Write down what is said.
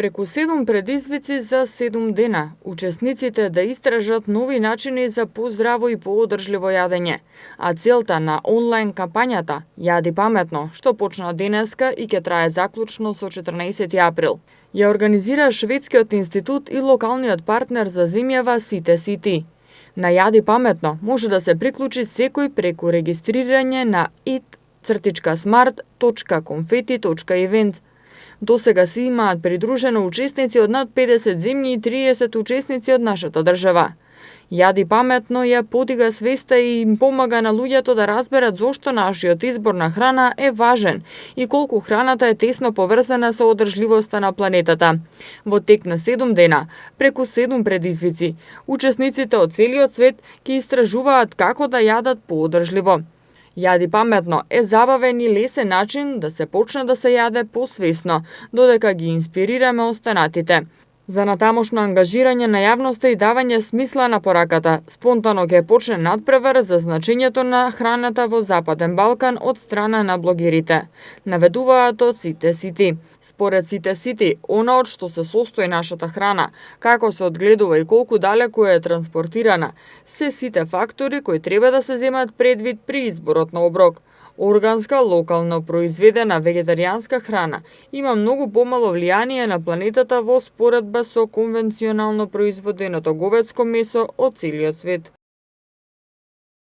Преку 7 предизвици за 7 дена, учесниците да истражат нови начини за поздраво и поодржливо јадење, а целта на онлайн кампањата Јади паметно, што почна денеска и ќе трае заклучно со 14 април, ја организира Шведскиот институт и локалниот партнер за земјава Сите Сити. На Јади паметно може да се приклучи секој преку регистрирање на it.smart.confetti.event. До сега се имаат придружено учесници од над 50 земји и 30 учесници од нашата држава. Јади паметно ја подига свеста и им помага на луѓето да разберат зошто нашиот избор на храна е важен и колку храната е тесно поврзана со одржливоста на планетата. Во тек на 7 дена, преку 7 предизвици, учесниците од целиот свет ќе истражуваат како да јадат поодржливо. Јади паметно е забавен и лесен начин да се почне да се јаде посвесно, додека ги инспирираме останатите. За натамошно ангажирање на јавноста и давање смисла на пораката, спонтано ќе почне надпревар за значењето на храната во Западен Балкан од страна на блогерите, наведуваат од Сите Сити. Според Сите Сити, она од што се состои нашата храна, како се одгледува и колку далеку е транспортирана, се сите фактори кои треба да се земат предвид при изборот на оброк. Органска, локално произведена вегетаријанска храна има многу помало влијание на планетата во споредба со конвенционално произведеното говедско месо од целиот свет.